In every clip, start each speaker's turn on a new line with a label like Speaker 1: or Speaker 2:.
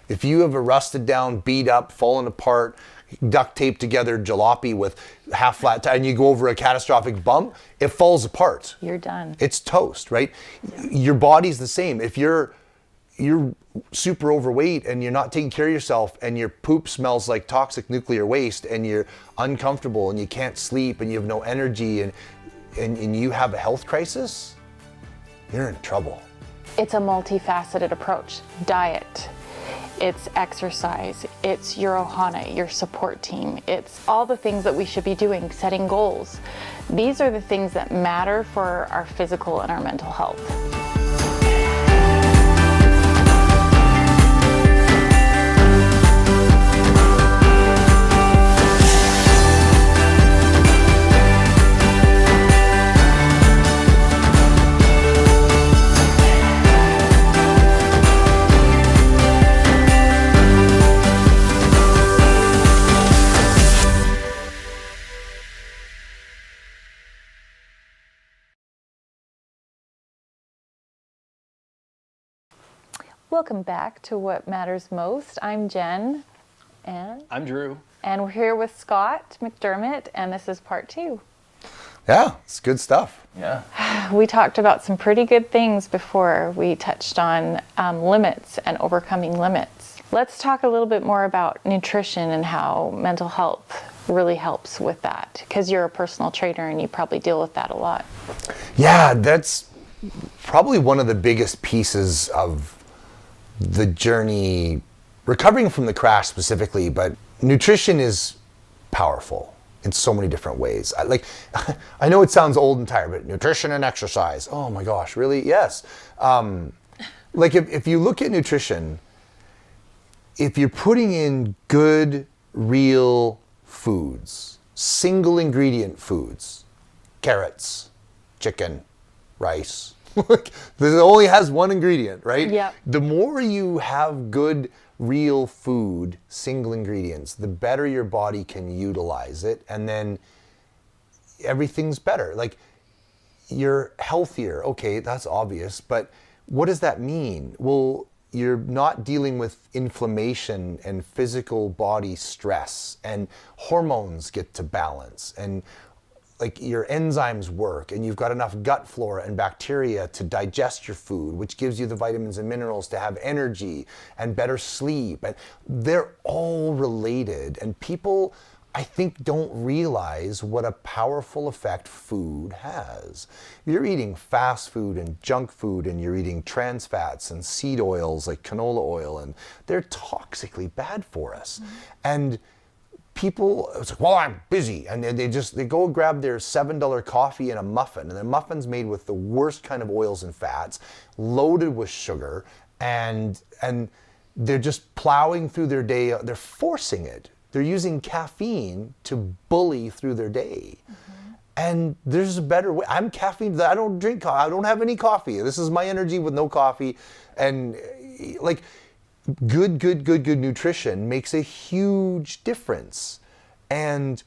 Speaker 1: If you have a rusted down, beat up, fallen apart, duct taped together jalopy with half flat tire and you go over a catastrophic bump, it falls apart.
Speaker 2: You're done.
Speaker 1: It's toast, right? Yeah. Your body's the same. If you're super overweight and you're not taking care of yourself and your poop smells like toxic nuclear waste and you're uncomfortable and you can't sleep and you have no energy and you have a health crisis, you're in trouble.
Speaker 2: It's a multifaceted approach. Diet, it's exercise, it's your ohana, your support team. It's all the things that we should be doing, setting goals. These are the things that matter for our physical and our mental health. Welcome back to What Matters Most. I'm Jen. And
Speaker 3: I'm Drew.
Speaker 2: And we're here with Scott McDermott, and this is part 2.
Speaker 1: Yeah, it's good stuff.
Speaker 3: Yeah.
Speaker 2: We talked about some pretty good things before. We touched on limits and overcoming limits. Let's talk a little bit more about nutrition and how mental health really helps with that, because you're a personal trainer and you probably deal with that a lot.
Speaker 1: Yeah, that's probably one of the biggest pieces of the journey, recovering from the crash specifically, but nutrition is powerful in so many different ways. I know it sounds old and tired, but nutrition and exercise, oh my gosh, really? Yes. If you look at nutrition, if you're putting in good, real foods, single ingredient foods, carrots, chicken, rice, it only has one ingredient, right?
Speaker 2: Yeah.
Speaker 1: The more you have good, real food, single ingredients, the better your body can utilize it, and then everything's better. Like, you're healthier. Okay, that's obvious, but what does that mean? Well, you're not dealing with inflammation and physical body stress, and hormones get to balance, and like your enzymes work, and you've got enough gut flora and bacteria to digest your food, which gives you the vitamins and minerals to have energy and better sleep. And they're all related. And people, I think, don't realize what a powerful effect food has. You're eating fast food and junk food, and you're eating trans fats and seed oils like canola oil, and they're toxically bad for us. Mm-hmm. And people, it's like, well, I'm busy. And they go grab their $7 coffee and a muffin. And the muffin's made with the worst kind of oils and fats, loaded with sugar. And they're just plowing through their day. They're forcing it. They're using caffeine to bully through their day. Mm-hmm. And there's a better way. I'm caffeine. I don't drink coffee. I don't have any coffee. This is my energy with no coffee. And like, good nutrition makes a huge difference. And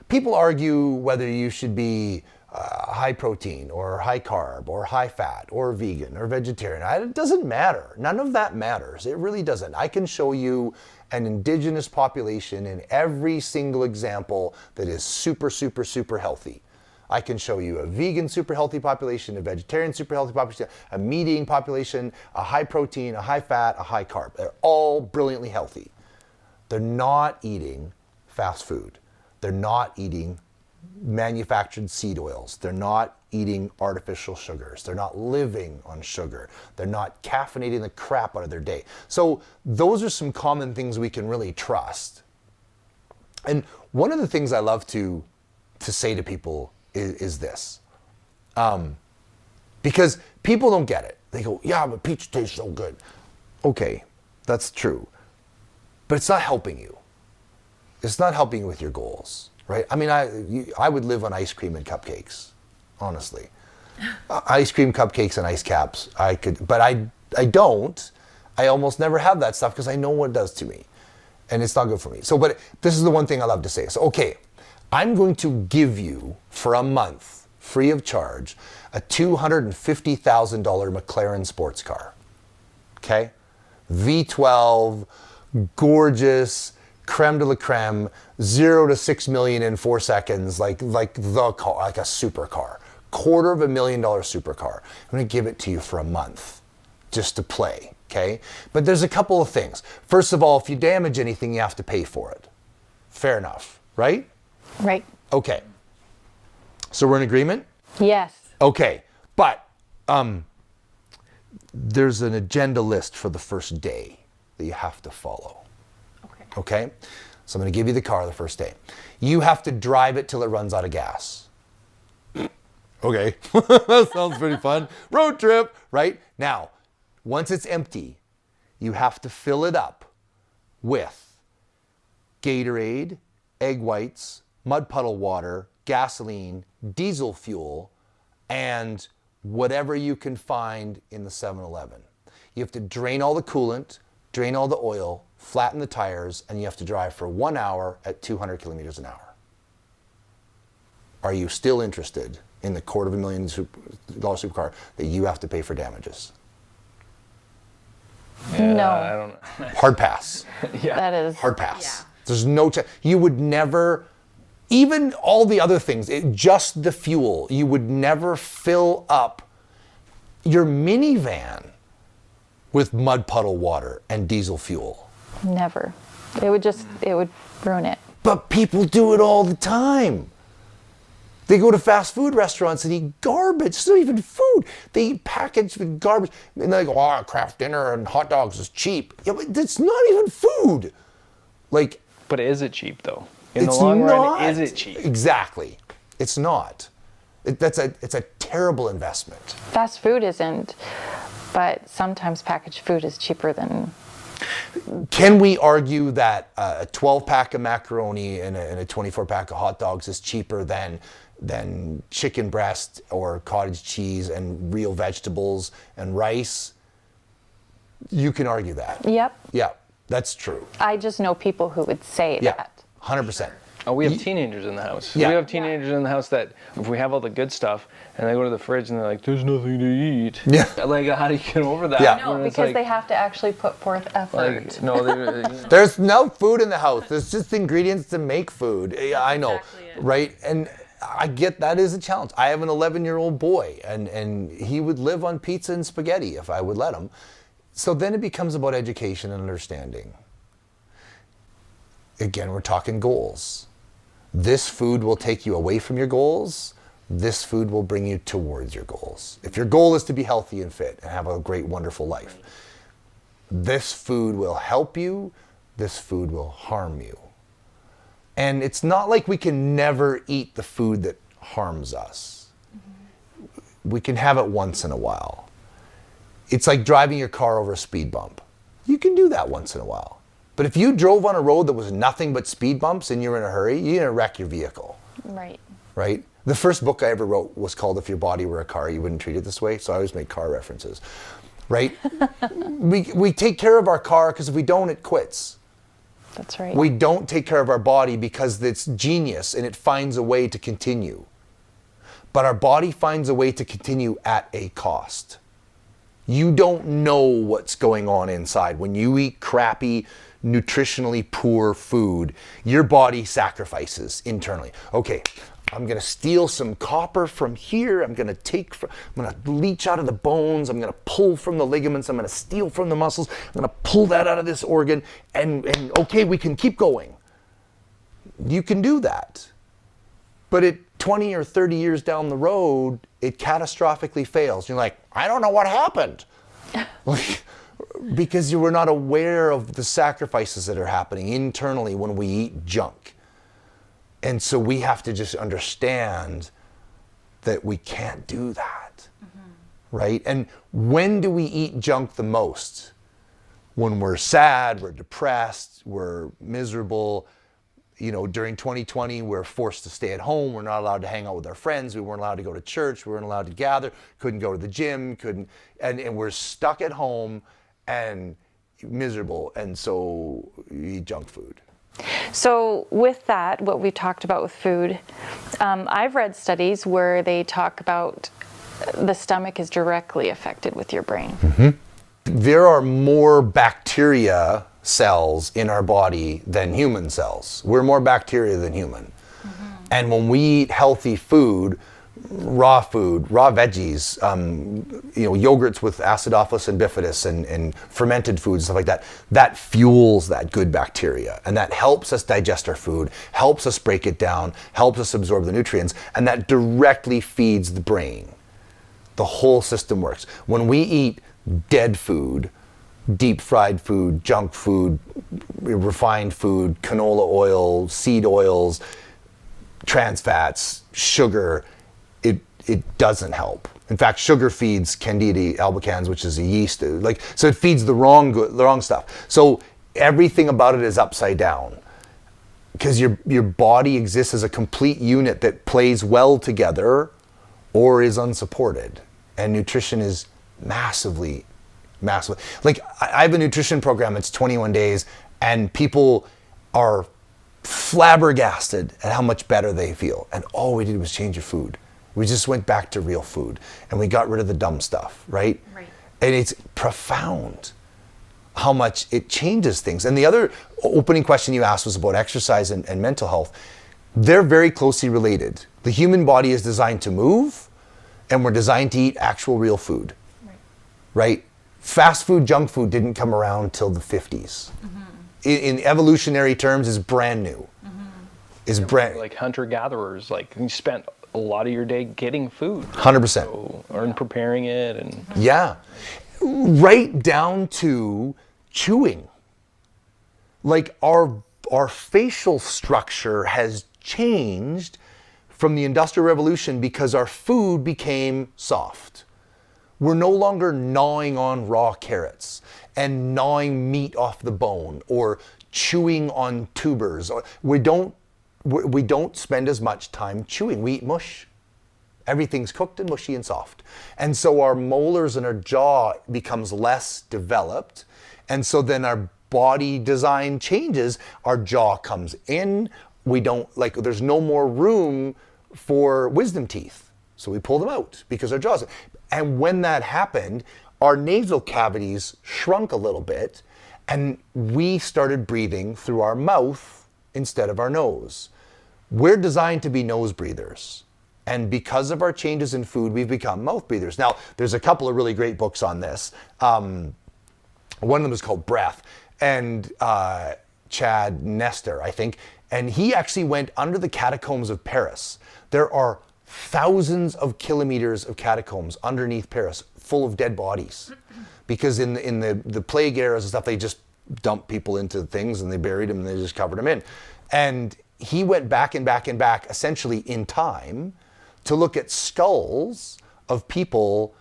Speaker 1: people argue whether you should be high protein or high carb or high fat or vegan or vegetarian. It doesn't matter. None of that matters. It really doesn't. I can show you an indigenous population in every single example that is super healthy. I can show you a vegan super healthy population, a vegetarian super healthy population, a meat eating population, a high protein, a high fat, a high carb. They're all brilliantly healthy. They're not eating fast food. They're not eating manufactured seed oils. They're not eating artificial sugars. They're not living on sugar. They're not caffeinating the crap out of their day. So those are some common things we can really trust. And one of the things I love to say to people is this. Because people don't get it. They go, yeah, but peach tastes so good. Okay, that's true. But it's not helping you. It's not helping you with your goals, right? I mean, I would live on ice cream and cupcakes, honestly. Ice cream, cupcakes, and ice caps. I could, but I don't. I almost never have that stuff because I know what it does to me. And it's not good for me. So, but this is the one thing I love to say. So, okay, I'm going to give you for a month free of charge, a $250,000 McLaren sports car. Okay? V12, gorgeous, creme de la creme, 0 to 6 million in 4 seconds, like the car, like a supercar. $250,000 supercar. I'm going to give it to you for a month just to play, okay? But there's a couple of things. First of all, if you damage anything, you have to pay for it. Fair enough, right?
Speaker 2: Right.
Speaker 1: Okay. So we're in agreement?
Speaker 2: Yes.
Speaker 1: Okay. But there's an agenda list for the first day that you have to follow. Okay? So I'm going to give you the car the first day. You have to drive it till it runs out of gas. Okay. That sounds pretty fun. Road trip, right? Now, once it's empty, you have to fill it up with Gatorade, egg whites, mud puddle water, gasoline, diesel fuel, and whatever you can find in the 7-Eleven. You have to drain all the coolant, drain all the oil, flatten the tires, and you have to drive for 1 hour at 200 kilometers an hour. Are you still interested in the $250,000 supercar that you have to pay for damages?
Speaker 2: Yeah, no.
Speaker 3: I don't know.
Speaker 1: Hard pass.
Speaker 3: Yeah.
Speaker 2: That is.
Speaker 1: Hard pass.
Speaker 2: Yeah.
Speaker 1: There's no chance. You would never, even all the other things, just the fuel, you would never fill up your minivan with mud puddle water and diesel fuel.
Speaker 2: Never. It would ruin it.
Speaker 1: But people do it all the time. They go to fast food restaurants and eat garbage. It's not even food. They eat packaged with garbage. And they go, oh, craft dinner and hot dogs is cheap. Yeah, but that's not even food. Like,
Speaker 3: But is it cheap though? In the
Speaker 1: it's
Speaker 3: long
Speaker 1: not.
Speaker 3: run, is it cheap?
Speaker 1: Exactly. It's not. It's a terrible investment.
Speaker 2: Fast food isn't, but sometimes packaged food is cheaper than.
Speaker 1: Can we argue that a 12-pack of macaroni and a 24-pack of hot dogs is cheaper than chicken breast or cottage cheese and real vegetables and rice? You can argue that.
Speaker 2: Yep.
Speaker 1: Yeah, that's true.
Speaker 2: I just know people who would say
Speaker 1: Yeah,
Speaker 2: that.
Speaker 1: 100%.
Speaker 3: Oh, we have teenagers in the house.
Speaker 1: Yeah.
Speaker 3: We have teenagers in the house that if we have all the good stuff and they go to the fridge and they're like, there's nothing to eat.
Speaker 1: Yeah.
Speaker 3: Like, how do you get over that?
Speaker 1: Yeah.
Speaker 2: No,
Speaker 3: When it's
Speaker 2: because
Speaker 3: like-
Speaker 2: they have to actually put forth effort.
Speaker 3: Like, no, they,
Speaker 1: There's no food in the house. There's just ingredients to make food. Yeah, I know,
Speaker 2: exactly it.
Speaker 1: right? And I get that is a challenge. I have an 11-year-old boy, and he would live on pizza and spaghetti if I would let him. So then it becomes about education and understanding. Again, we're talking goals. This food will take you away from your goals. This food will bring you towards your goals. If your goal is to be healthy and fit and have a great, wonderful life, this food will help you. This food will harm you. And it's not like we can never eat the food that harms us. We can have it once in a while. It's like driving your car over a speed bump. You can do that once in a while. But if you drove on a road that was nothing but speed bumps and you're in a hurry, you're gonna wreck your vehicle,
Speaker 2: Right.
Speaker 1: right? The first book I ever wrote was called If Your Body Were a Car, You Wouldn't Treat It This Way. So I always make car references, right? we take care of our car because if we don't, it quits.
Speaker 2: That's right.
Speaker 1: We don't take care of our body because it's genius and it finds a way to continue. But our body finds a way to continue at a cost. You don't know what's going on inside. When you eat crappy, nutritionally poor food, your body sacrifices internally. Okay, I'm gonna steal some copper from here. I'm gonna leach out of the bones. I'm gonna pull from the ligaments. I'm gonna steal from the muscles. I'm gonna pull that out of this organ. And okay, we can keep going. You can do that. But at 20 or 30 years down the road, it catastrophically fails. You're like, I don't know what happened. Because you were not aware of the sacrifices that are happening internally when we eat junk. And so we have to just understand that we can't do that, right? And when do we eat junk the most? When we're sad, we're depressed, we're miserable. You know, during 2020, we're forced to stay at home. We're not allowed to hang out with our friends. We weren't allowed to go to church. We weren't allowed to gather. Couldn't go to the gym. And we're stuck at home and miserable. And so you eat junk food.
Speaker 2: So with that, what we talked about with food, I've read studies where they talk about the stomach is directly affected with your brain.
Speaker 1: There are more bacteria cells in our body than human cells. We're more bacteria than human. And when we eat healthy food, raw veggies, yogurts with acidophilus and bifidus and fermented foods, stuff like that, that fuels that good bacteria. And that helps us digest our food, helps us break it down, helps us absorb the nutrients, and that directly feeds the brain. The whole system works. When we eat dead food, deep fried food, junk food, refined food, canola oil, seed oils, trans fats, sugar, it doesn't help. In fact, sugar feeds Candida albicans, which is a yeast. So it feeds the wrong stuff. So everything about it is upside down, because your body exists as a complete unit that plays well together or is unsupported. And nutrition is massively. Like, I have a nutrition program, it's 21 days, and people are flabbergasted at how much better they feel. And all we did was change your food. We just went back to real food, and we got rid of the dumb stuff, right?
Speaker 2: Right.
Speaker 1: And it's profound how much it changes things. And the other opening question you asked was about exercise and mental health. They're very closely related. The human body is designed to move, and we're designed to eat actual real food, right? Fast food, junk food didn't come around till the 50s. In evolutionary terms, is brand new.
Speaker 3: Like hunter-gatherers, like you spent a lot of your day getting food.
Speaker 1: 100%.
Speaker 3: Or preparing it. And
Speaker 1: Yeah. Right down to chewing. Like our facial structure has changed from the Industrial Revolution because our food became soft. We're no longer gnawing on raw carrots and gnawing meat off the bone or chewing on tubers. We don't spend as much time chewing. We eat mush. Everything's cooked and mushy and soft. And so our molars and our jaw becomes less developed. And so then our body design changes. Our jaw comes in. There's no more room for wisdom teeth. So we pull them out because our jaws. And when that happened, our nasal cavities shrunk a little bit, and we started breathing through our mouth instead of our nose. We're designed to be nose breathers. And because of our changes in food, we've become mouth breathers. Now, there's a couple of really great books on this. One of them is called Breath, and Chad Nestor, I think. And he actually went under the catacombs of Paris. There are thousands of kilometers of catacombs underneath Paris, full of dead bodies. Because in the plague eras and stuff, they just dumped people into things and they buried them and they just covered them in. And he went back and back and back, essentially in time, to look at skulls of people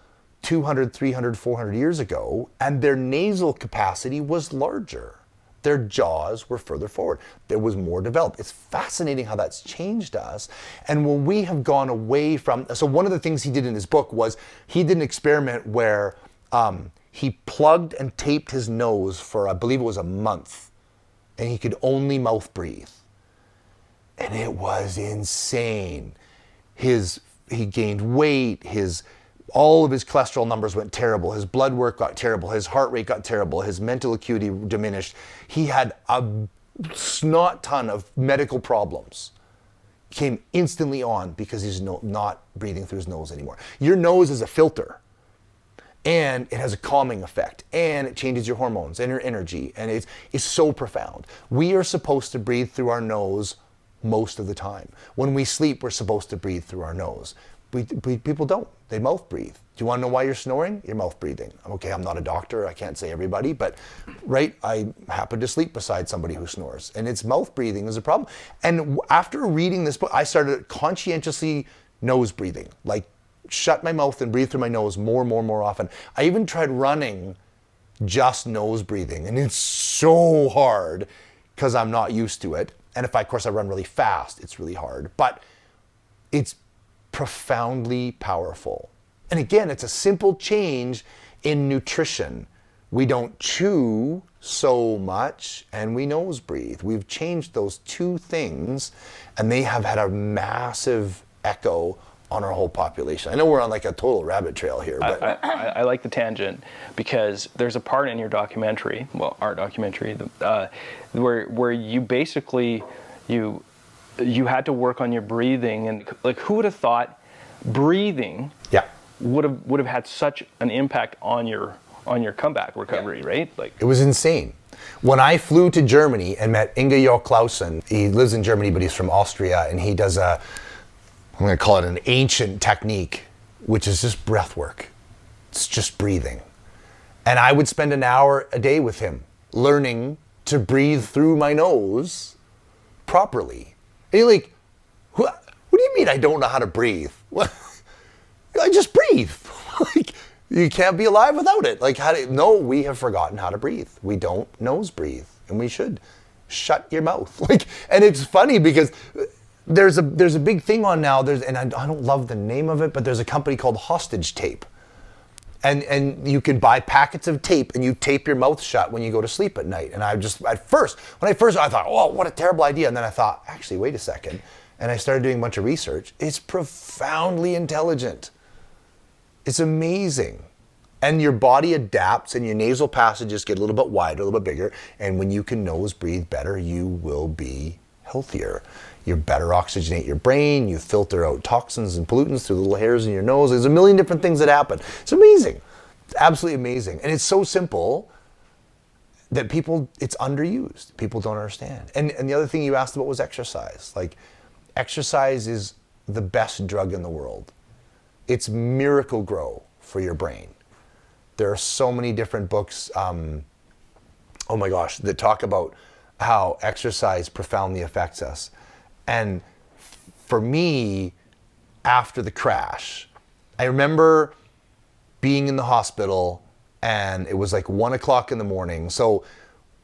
Speaker 1: 200, 300, 400 years ago, and their nasal capacity was larger. Their jaws were further forward. There was more developed. It's fascinating how that's changed us. And when we have gone away from, so one of the things he did in his book was he did an experiment where he plugged and taped his nose for, I believe it was a month, and he could only mouth breathe. And it was insane. He gained weight, all of his cholesterol numbers went terrible, his blood work got terrible, his heart rate got terrible, his mental acuity diminished. He had a snot ton of medical problems. Came instantly on because he's not breathing through his nose anymore. Your nose is a filter, and it has a calming effect, and it changes your hormones and your energy, and it's so profound. We are supposed to breathe through our nose most of the time. When we sleep, we're supposed to breathe through our nose. People don't. They mouth breathe. Do you want to know why you're snoring? You're mouth breathing. Okay, I'm not a doctor. I can't say everybody, but right, I happen to sleep beside somebody who snores, and it's mouth breathing is a problem. And after reading this book, I started conscientiously nose breathing, like shut my mouth and breathe through my nose more often. I even tried running just nose breathing, and it's so hard because I'm not used to it. And if of course I run really fast, it's really hard, but it's profoundly powerful. And again, it's a simple change in nutrition We don't chew so much, and we nose breathe. We've changed those two things, and they have had a massive echo on our whole population. I know we're on like a total rabbit trail here, but
Speaker 3: I like the tangent because there's a part in your documentary, well, our documentary, where you basically you had to work on your breathing, and like who would have thought breathing
Speaker 1: yeah,
Speaker 3: would have had such an impact on your comeback recovery, right? Like
Speaker 1: it was insane. When I flew to Germany and met Inge Jo Clausen, he lives in Germany, but he's from Austria, and he does I'm going to call it an ancient technique, which is just breath work. It's just breathing. And I would spend an hour a day with him learning to breathe through my nose properly. And you're like, what do you mean I don't know how to breathe? What? I just breathe. Like, you can't be alive without it. Like, no, we have forgotten how to breathe. We don't nose breathe, and we should. Shut your mouth. Like, and it's funny because there's a big thing on now. And I don't love the name of it, but there's a company called Hostage Tape, and you can buy packets of tape and you tape your mouth shut when you go to sleep at night. And I just when I first I thought, oh, what a terrible idea, and then I thought, actually, wait a second, and I started doing a bunch of research. It's profoundly intelligent. It's amazing. And your body adapts and your nasal passages get a little bit wider, a little bit bigger. And when you can nose breathe better, you will be healthier. You better oxygenate your brain. You filter out toxins and pollutants through the little hairs in your nose. There's a million different things that happen. It's amazing. It's absolutely amazing. And it's so simple that it's underused. People don't understand. And the other thing you asked about was exercise. Like, exercise is the best drug in the world. It's Miracle Grow for your brain. There are so many different books, oh my gosh, that talk about how exercise profoundly affects us. And for me, after the crash, I remember being in the hospital, and it was like 1 o'clock in the morning. So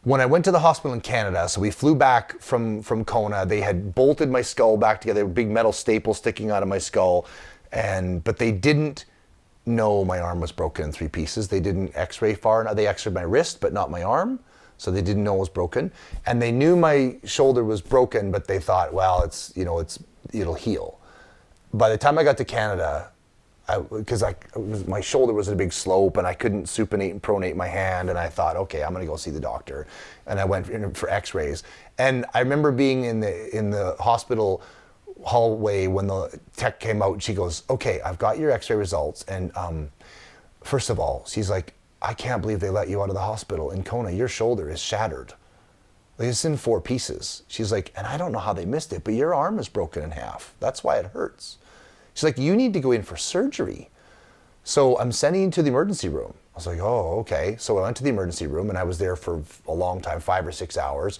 Speaker 1: when I went to the hospital in Canada, so we flew back from Kona, they had bolted my skull back together, a big metal staple sticking out of my skull, but they didn't know my arm was broken in 3 pieces. They didn't x-ray far enough. They x-rayed my wrist, but not my arm. So they didn't know it was broken. And they knew my shoulder was broken, but they thought, well, it'll heal. By the time I got to Canada, because my shoulder was at a big slope and I couldn't supinate and pronate my hand, and I thought, okay, I'm gonna go see the doctor. And I went in for x-rays. And I remember being in the hospital hallway when the tech came out, and she goes, okay, I've got your x-ray results, and first of all, she's like, I can't believe they let you out of the hospital in Kona. Your shoulder is shattered. Like, it's in 4 pieces. She's like, and I don't know how they missed it, but your arm is broken in half. That's why it hurts. She's like, you need to go in for surgery. So I'm sending you to the emergency room. I was like, oh, okay. So I went to the emergency room, and I was there for a long time, 5 or 6 hours.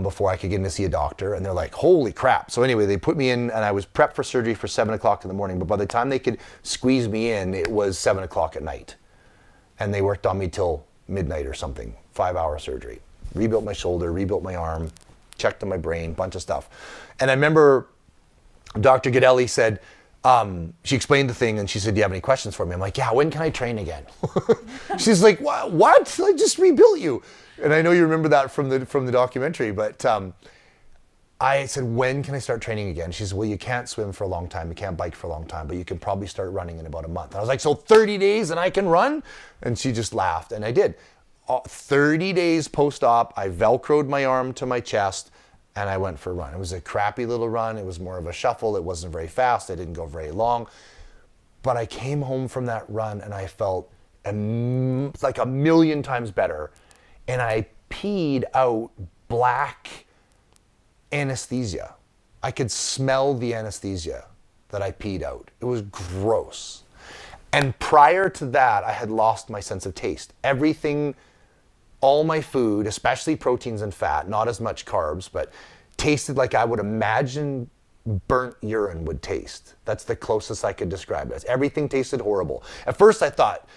Speaker 1: Before I could get in to see a doctor, and they're like, holy crap. So anyway, they put me in, and I was prepped for surgery for 7 o'clock in the morning, but by the time they could squeeze me in, it was 7 o'clock at night. And they worked on me till midnight or something, 5-hour surgery. Rebuilt my shoulder, rebuilt my arm, checked on my brain, bunch of stuff. And I remember Dr. Gadelli said, she explained the thing, and she said, do you have any questions for me? I'm like, yeah, when can I train again? She's like, what? I just rebuilt you. And I know you remember that from the documentary, but I said, when can I start training again? She said, well, you can't swim for a long time, you can't bike for a long time, but you can probably start running in about a month. And I was like, so 30 days and I can run? And she just laughed, and I did. 30 days post-op, I Velcroed my arm to my chest, and I went for a run. It was a crappy little run. It was more of a shuffle. It wasn't very fast. I didn't go very long. But I came home from that run, and I felt like a million times better. And I peed out black anesthesia. I could smell the anesthesia that I peed out. It was gross. And prior to that, I had lost my sense of taste. Everything, all my food, especially proteins and fat, not as much carbs, but tasted like I would imagine burnt urine would taste. That's the closest I could describe it as. Everything tasted horrible. At first I thought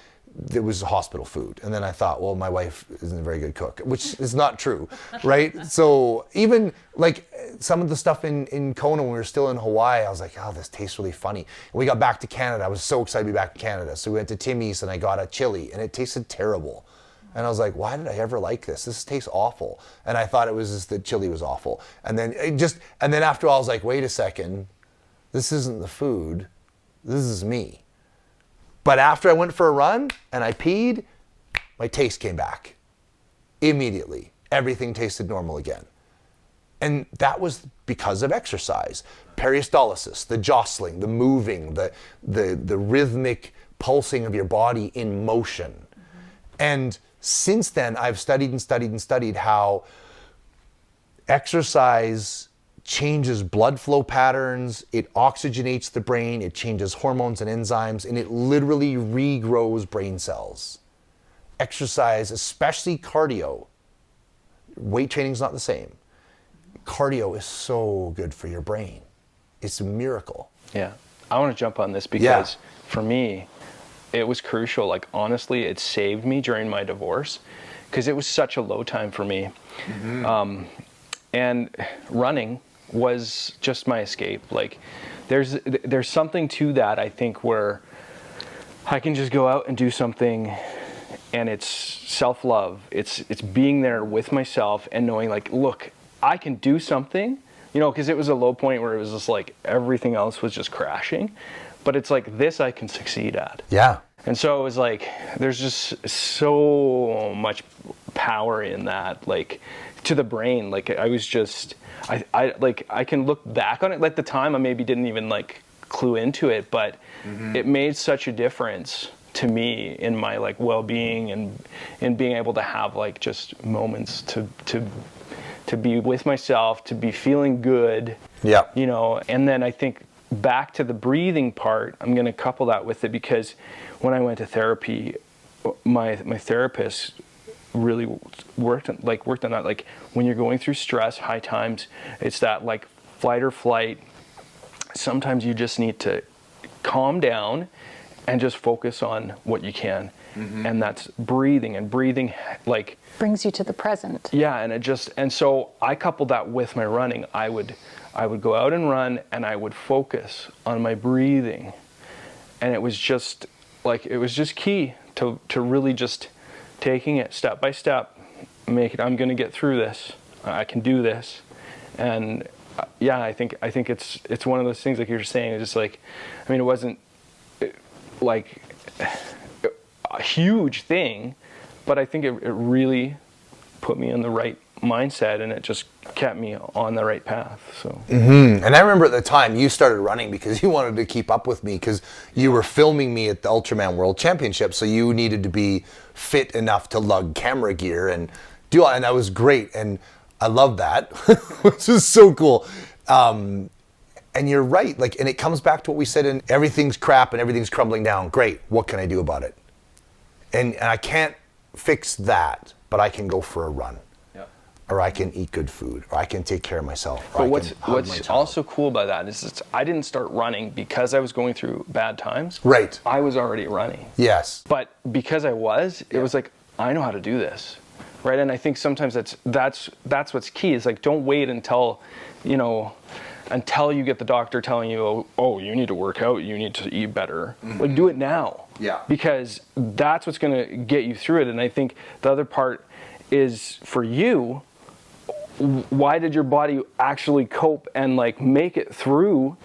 Speaker 1: it was hospital food. And then I thought, well, my wife isn't a very good cook, which is not true, right? So even like some of the stuff in Kona when we were still in Hawaii, I was like, oh, this tastes really funny. And we got back to Canada. I was so excited to be back in Canada. So we went to Timmy's and I got a chili, and it tasted terrible. And I was like, why did I ever like this? This tastes awful. And I thought it was just that chili was awful. And then after all, I was like, wait a second, this isn't the food, this is me. But after I went for a run and I peed, my taste came back. Immediately. Everything tasted normal again. And that was because of exercise. Peristalsis, the jostling, the moving, the rhythmic pulsing of your body in motion. And since then, I've studied and studied and studied how exercise changes blood flow patterns, it oxygenates the brain, it changes hormones and enzymes, and it literally regrows brain cells. Exercise, especially cardio, weight training is not the same. Cardio is so good for your brain. It's a miracle.
Speaker 3: Yeah. I want to jump on this because for me, it was crucial. Like, honestly, it saved me during my divorce because it was such a low time for me. And running was just my escape. Like, there's something to that, I think, where I can just go out and do something, and it's self-love. It's being there with myself and knowing, like, look, I can do something, because it was a low point where it was just like everything else was just crashing. But it's like, this I can succeed at.
Speaker 1: Yeah.
Speaker 3: And so it was like, there's just so much power in that, like, to the brain. Like, I was just, I can look back on it. Like, the time I maybe didn't even like clue into it, but it made such a difference to me in my like well-being and being able to have like just moments to be with myself, to be feeling good.
Speaker 1: Yeah.
Speaker 3: And then I think back to the breathing part, I'm going to couple that with it because when I went to therapy, my therapist really worked on that. Like, when you're going through stress, high times, it's that like flight or flight. Sometimes you just need to calm down and just focus on what you can. And that's breathing, and breathing like
Speaker 2: Brings you to the present.
Speaker 3: yeah. And so I coupled that with my running. I would go out and run, and I would focus on my breathing, and it was just key to really just taking it step by step, I'm going to get through this. I can do this. And I think it's one of those things, like you're saying, it's just like, I mean, it wasn't like a huge thing, but I think it really put me in the right mindset, and it just kept me on the right path. So
Speaker 1: And I remember at the time you started running because you wanted to keep up with me, because you were filming me at the Ultraman World Championship, so you needed to be fit enough to lug camera gear and do all, and that was great, and I love that, which is so cool. And you're right, like, and it comes back to what we said in everything's crap and everything's crumbling down. Great, what can I do about it? And I can't fix that, but I can go for a run. Or I can eat good food, or I can take care of myself.
Speaker 3: But what's also cool about that is I didn't start running because I was going through bad times.
Speaker 1: Right.
Speaker 3: I was already running.
Speaker 1: Yes.
Speaker 3: But because it was like, I know how to do this, right? And I think sometimes that's what's key, is like, don't wait until you get the doctor telling you, oh, you need to work out, you need to eat better. Like, do it now.
Speaker 1: Yeah.
Speaker 3: Because that's what's going to get you through it. And I think the other part is, for you, why did your body actually cope and like make it through?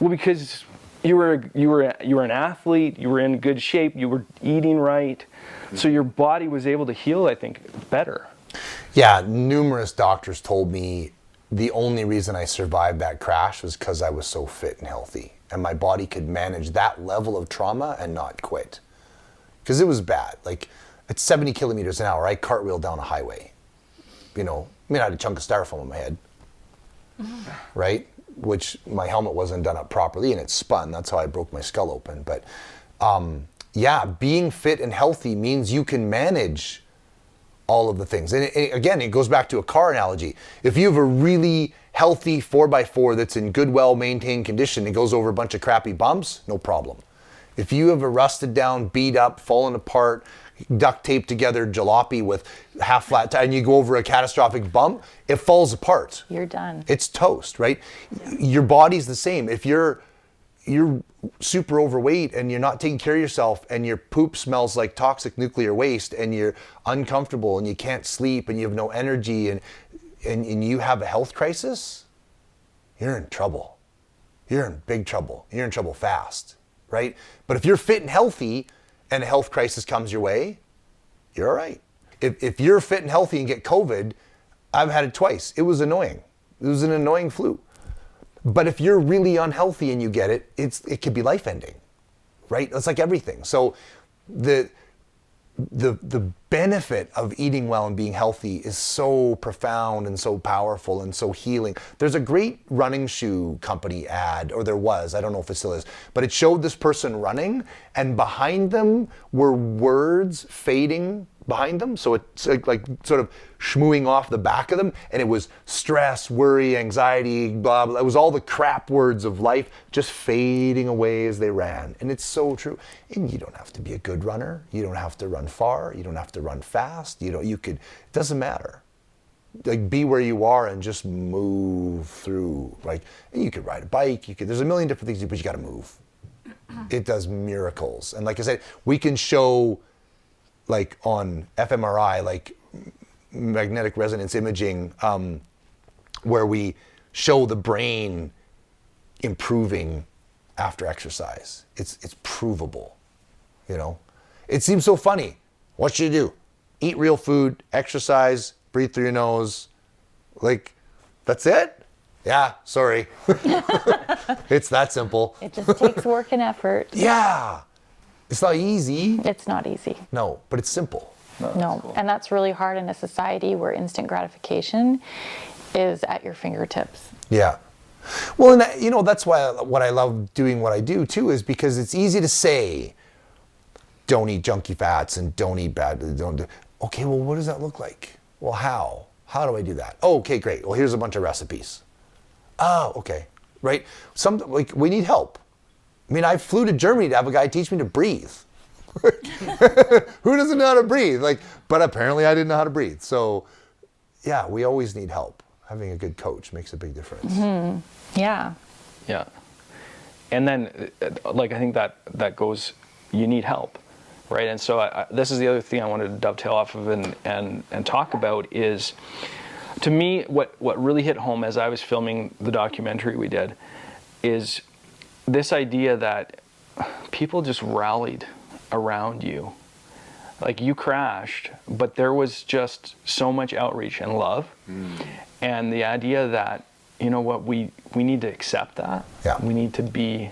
Speaker 3: Well, because you were an athlete, you were in good shape, you were eating right, so your body was able to heal, I think, better.
Speaker 1: Yeah, numerous doctors told me the only reason I survived that crash was because I was so fit and healthy, and my body could manage that level of trauma and not quit. Because it was bad. Like, at 70 kilometers an hour, I cartwheeled down a highway. I had a chunk of styrofoam on my head, right? Which my helmet wasn't done up properly, and it spun. That's how I broke my skull open. But being fit and healthy means you can manage all of the things. And again, it goes back to a car analogy. If you have a really healthy 4x4 that's in good, well-maintained condition, it goes over a bunch of crappy bumps, no problem. If you have a rusted down, beat up, fallen apart, duct taped together jalopy with half flat tire, and you go over a catastrophic bump, it falls apart.
Speaker 2: You're done.
Speaker 1: It's toast, right? Your body's the same. If you're super overweight and you're not taking care of yourself and your poop smells like toxic nuclear waste and you're uncomfortable and you can't sleep and you have no energy and you have a health crisis, you're in trouble. You're in big trouble. You're in trouble fast, right? But if you're fit and healthy and a health crisis comes your way, you're all right. If you're fit and healthy and get COVID, I've had it twice. It was annoying. It was an annoying flu. But if you're really unhealthy and you get it, it could be life-ending, right? It's like everything. So the benefit of eating well and being healthy is so profound and so powerful and so healing. There's a great running shoe company ad, or there was, I don't know if it still is, but it showed this person running and behind them were words fading behind them. So it's like sort of schmooing off the back of them. And it was stress, worry, anxiety, blah, blah. It was all the crap words of life just fading away as they ran. And it's so true. And you don't have to be a good runner. You don't have to run far. You don't have to run fast. It doesn't matter. Like, be where you are and just move through. Like, you could ride a bike. There's a million different things you do, but you got to move. It does miracles. And like I said, we can show, like on fMRI, like magnetic resonance imaging, where we show the brain improving after exercise. It's provable, It seems so funny. What should you do? Eat real food, exercise, breathe through your nose. Like, that's it? Yeah, sorry. It's that simple.
Speaker 2: It just takes work and effort.
Speaker 1: Yeah. It's not easy.
Speaker 2: It's not easy.
Speaker 1: No, but it's simple.
Speaker 2: No, cool. And that's really hard in a society where instant gratification is at your fingertips.
Speaker 1: Yeah. Well, and that's why what I love doing what I do too, is because it's easy to say, don't eat junky fats and don't eat bad. Okay, well, what does that look like? Well, how? How do I do that? Oh, okay, great. Well, here's a bunch of recipes. Oh, okay, right. We need help. I mean, I flew to Germany to have a guy teach me to breathe. Who doesn't know how to breathe? But apparently I didn't know how to breathe. So, yeah, we always need help. Having a good coach makes a big difference.
Speaker 2: Mm-hmm. Yeah.
Speaker 3: Yeah. And then, I think that goes, you need help, right? And so this is the other thing I wanted to dovetail off of and talk about is, to me, what really hit home as I was filming the documentary we did is this idea that people just rallied around you. Like, you crashed, but there was just so much outreach and love. And the idea that, we need to accept that.
Speaker 1: Yeah.
Speaker 3: We need to be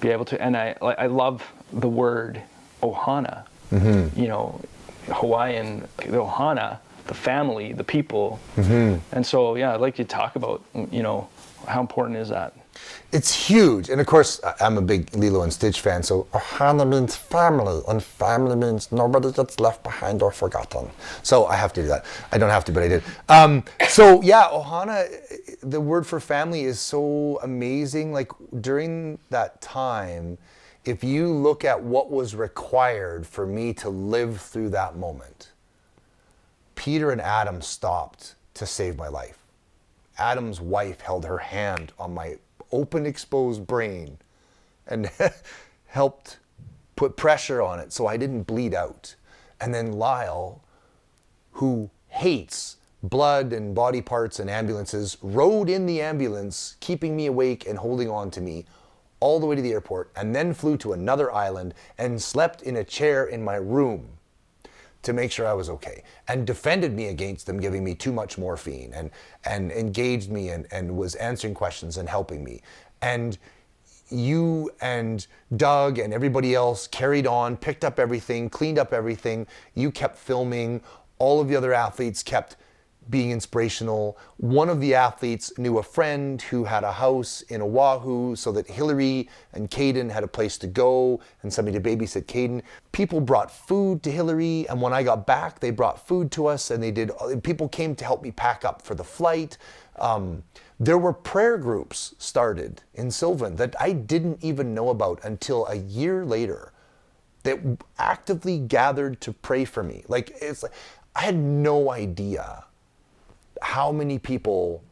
Speaker 3: able to, and I love the word ohana. Mm-hmm. Hawaiian, the ohana, the family, the people. Mm-hmm. And so, yeah, I'd like to talk about, how important is that?
Speaker 1: It's huge. And of course, I'm a big Lilo and Stitch fan, so ohana means family, and family means nobody gets left behind or forgotten. So I have to do that. I don't have to, but I did. So yeah, ohana, the word for family is so amazing. Like, during that time, if you look at what was required for me to live through that moment, Peter and Adam stopped to save my life. Adam's wife held her hand on my open, exposed brain and helped put pressure on it so I didn't bleed out. And then Lyle, who hates blood and body parts and ambulances, rode in the ambulance, keeping me awake and holding on to me all the way to the airport, and then flew to another island and slept in a chair in my room to make sure I was okay, and defended me against them giving me too much morphine, and engaged me and was answering questions and helping me. And you and Doug and everybody else carried on, picked up everything, cleaned up everything. You kept filming. All of the other athletes kept being inspirational. One of the athletes knew a friend who had a house in Oahu, so that Hillary and Caden had a place to go and somebody to babysit Caden. People brought food to Hillary, and when I got back, they brought food to us, and people came to help me pack up for the flight. There were prayer groups started in Sylvan that I didn't even know about until a year later, that actively gathered to pray for me. I had no idea how many people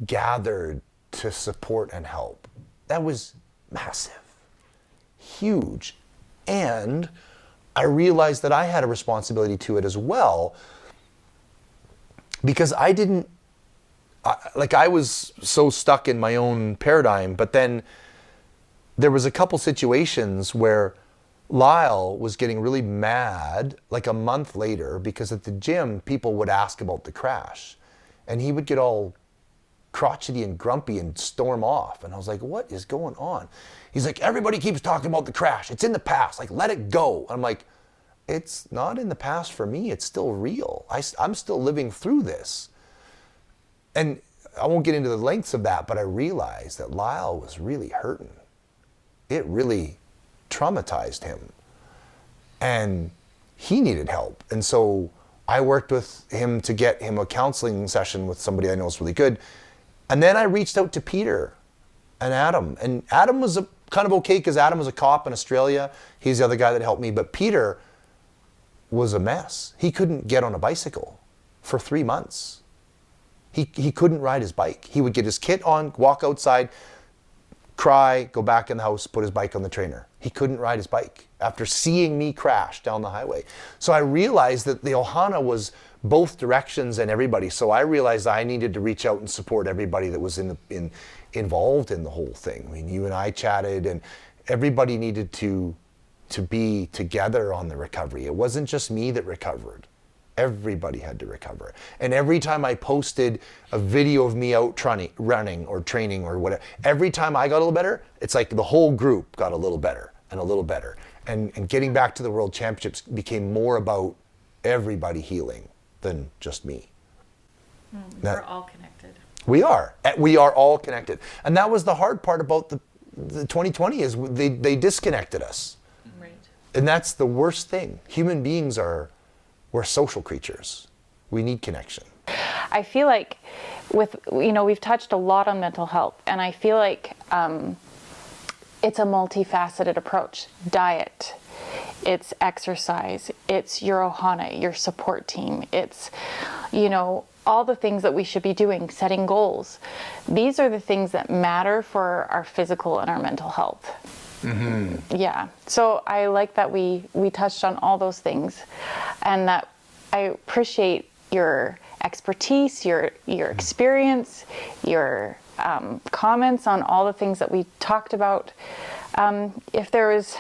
Speaker 1: gathered to support and help. That was massive. huge. And I realized that I had a responsibility to it as well, because I was so stuck in my own paradigm. But then there was a couple situations where Lyle was getting really mad like a month later, because at the gym people would ask about the crash and he would get all crotchety and grumpy and storm off. And I was like, what is going on? He's like, everybody keeps talking about the crash. It's in the past. Like, let it go. I'm like, it's not in the past for me. It's still real. I'm still living through this. And I won't get into the lengths of that, but I realized that Lyle was really hurting. It really traumatized him. And he needed help. And so I worked with him to get him a counseling session with somebody I know is really good. And then I reached out to Peter and Adam. And Adam was kind of okay, because Adam was a cop in Australia. He's the other guy that helped me. But Peter was a mess. He couldn't get on a bicycle for 3 months. He couldn't ride his bike. He would get his kit on, walk outside, cry, go back in the house, put his bike on the trainer. He couldn't ride his bike after seeing me crash down the highway. So I realized that the Ohana was both directions and everybody. So I realized I needed to reach out and support everybody that was involved in the whole thing. I mean, you and I chatted, and everybody needed to be together on the recovery. It wasn't just me that recovered. Everybody had to recover. And every time I posted a video of me out running or training or whatever, every time I got a little better, it's like the whole group got a little better and a little better. And getting back to the World Championships became more about everybody healing than just me.
Speaker 2: We're all connected.
Speaker 1: We are. We are all connected. And that was the hard part about the 2020 is they disconnected us.
Speaker 2: Right.
Speaker 1: And that's the worst thing. Human beings we're social creatures. We need connection.
Speaker 2: I feel like we've touched a lot on mental health, and I feel like it's a multifaceted approach. Diet, it's exercise, it's your ohana, your support team, it's, all the things that we should be doing, setting goals. These are the things that matter for our physical and our mental health. Mm-hmm. Yeah. So I like that we touched on all those things, and that I appreciate your expertise, your experience, your comments on all the things that we talked about. If there was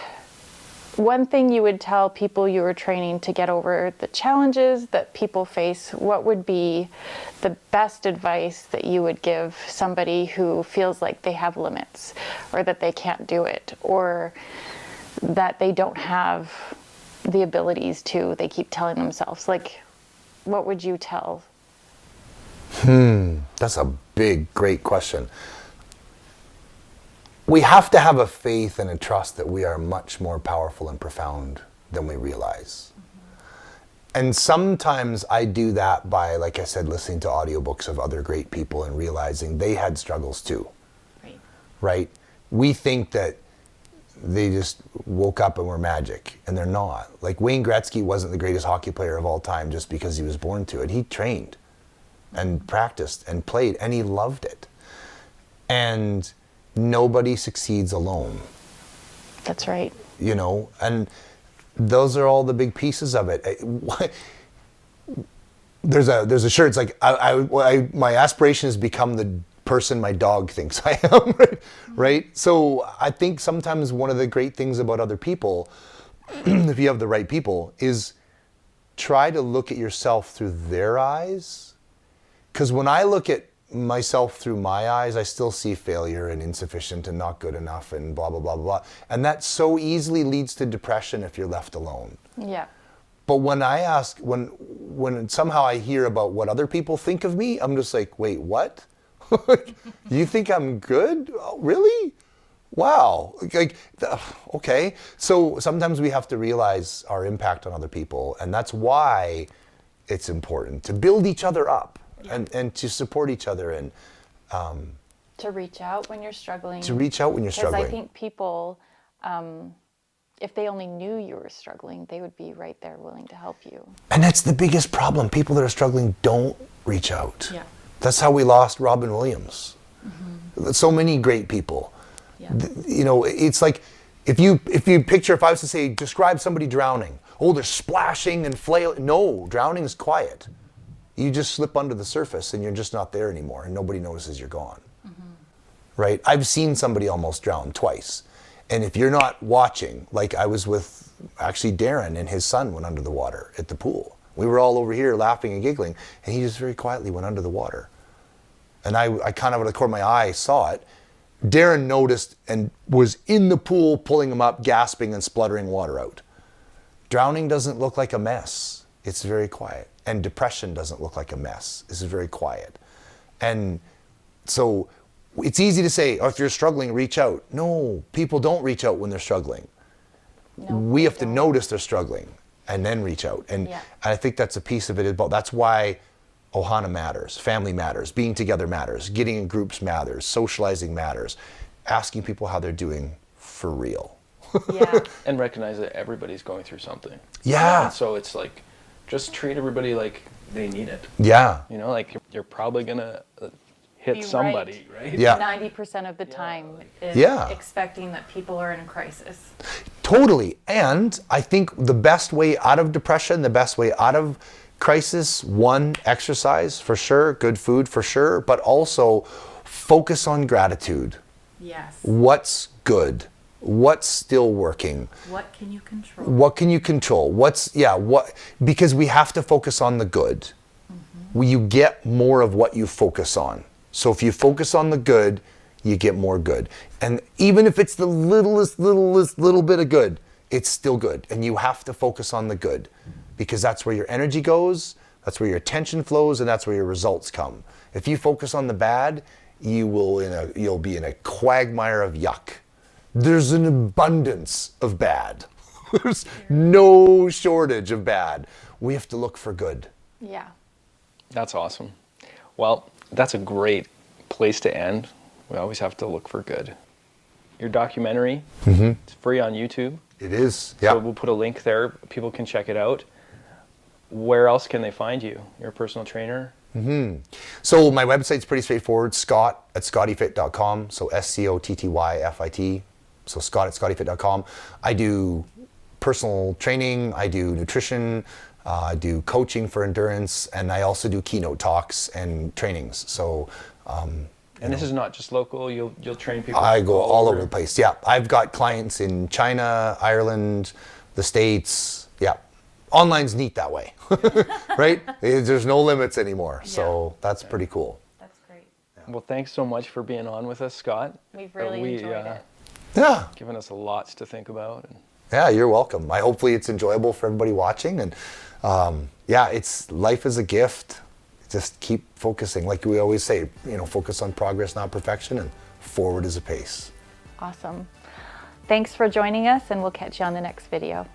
Speaker 2: one thing you would tell people you were training to get over the challenges that people face, what would be the best advice that you would give somebody who feels like they have limits, or that they can't do it, or that they don't have the abilities to, they keep telling themselves? Like, what would you tell?
Speaker 1: That's a big, great question. We have to have a faith and a trust that we are much more powerful and profound than we realize. Mm-hmm. And sometimes I do that by, like I said, listening to audiobooks of other great people and realizing they had struggles too. Right? We think that they just woke up and were magic, and they're not. Like, Wayne Gretzky wasn't the greatest hockey player of all time just because he was born to it. He trained and practiced and played, and he loved it. And nobody succeeds alone.
Speaker 2: That's right.
Speaker 1: And those are all the big pieces of it. There's a shirt. It's like my aspiration is become the person my dog thinks I am. Right? So I think sometimes one of the great things about other people, if you have the right people, is try to look at yourself through their eyes. Because when I look at myself through my eyes, I still see failure and insufficient and not good enough and blah, blah, blah, blah. And that so easily leads to depression if you're left alone.
Speaker 2: Yeah.
Speaker 1: But when when somehow I hear about what other people think of me, I'm just like, wait, what? You think I'm good? Oh, really? Wow. Okay. So sometimes we have to realize our impact on other people. And that's why it's important to build each other up. Yeah. And to support each other, and
Speaker 2: to reach out when you're struggling.
Speaker 1: Because
Speaker 2: I think people, if they only knew you were struggling, they would be right there willing to help you.
Speaker 1: And that's the biggest problem. People that are struggling don't reach out.
Speaker 2: Yeah.
Speaker 1: That's how we lost Robin Williams. Mm-hmm. So many great people. Yeah. It's like If you picture, if I was to say, describe somebody drowning, oh, they're splashing and flailing. No, drowning is quiet. You just slip under the surface and you're just not there anymore and nobody notices you're gone. Right? I've seen somebody almost drown twice. And if you're not watching, like I was with actually Darren and his son went under the water at the pool. We were all over here laughing and giggling and he just very quietly went under the water. And I kind of, out of the corner of my eye, saw it. Darren noticed and was in the pool pulling him up, gasping and spluttering water out. Drowning doesn't look like a mess. It's very quiet. And depression doesn't look like a mess. It's very quiet. And so it's easy to say, oh, if you're struggling, reach out. No, people don't reach out when they're struggling.
Speaker 2: No,
Speaker 1: We have to notice they're struggling and then reach out. And I think that's a piece of it. That's why Ohana matters, family matters, being together matters, getting in groups matters, socializing matters, asking people how they're doing for real.
Speaker 2: Yeah.
Speaker 3: And recognize that everybody's going through something.
Speaker 1: Yeah.
Speaker 3: And so it's like, just treat everybody like they need it.
Speaker 1: Yeah.
Speaker 3: You know, like you're probably gonna hit
Speaker 2: Be
Speaker 3: somebody, right?
Speaker 1: Yeah.
Speaker 2: 90% of the time is
Speaker 1: Yeah.
Speaker 2: expecting that people are in a crisis.
Speaker 1: Totally. And I think the best way out of depression, the best way out of crisis, one, exercise for sure, good food for sure, but also focus on gratitude.
Speaker 2: Yes.
Speaker 1: What's good? What's still working?
Speaker 2: What can you control?
Speaker 1: What can you control? Because we have to focus on the good. You get more of what you focus on. So if you focus on the good, you get more good. And even if it's the littlest little bit of good, it's still good. And you have to focus on the good because that's where your energy goes, that's where your attention flows, and that's where your results come. If you focus on the bad, you'll be in a quagmire of yuck. There's an abundance of bad. There's no shortage of bad. We have to look for good.
Speaker 2: Yeah.
Speaker 3: That's awesome. Well, that's a great place to end. We always have to look for good. Your documentary, it's free on YouTube.
Speaker 1: It is, yeah.
Speaker 3: So we'll put a link there. People can check it out. Where else can they find you? You're a personal trainer?
Speaker 1: So my website's pretty straightforward, scott@scottyfit.com. So SCOTTYFIT. So scott@scottyfit.com. I do personal training, I do nutrition, I do coaching for endurance, and I also do keynote talks and trainings. So,
Speaker 3: And this is not just local. You'll train people.
Speaker 1: I go all over the place. Yeah, I've got clients in China, Ireland, the States. Yeah, online's neat that way, right? There's no limits anymore. So that's pretty cool.
Speaker 2: That's great.
Speaker 3: Well, thanks so much for being on with us, Scott.
Speaker 2: We've really enjoyed it.
Speaker 1: Yeah.
Speaker 3: Given us lots to think about.
Speaker 1: Yeah, you're welcome. Hopefully it's enjoyable for everybody watching. And life is a gift. Just keep focusing. Like we always say, focus on progress, not perfection, and forward is a pace.
Speaker 2: Awesome. Thanks for joining us, and we'll catch you on the next video.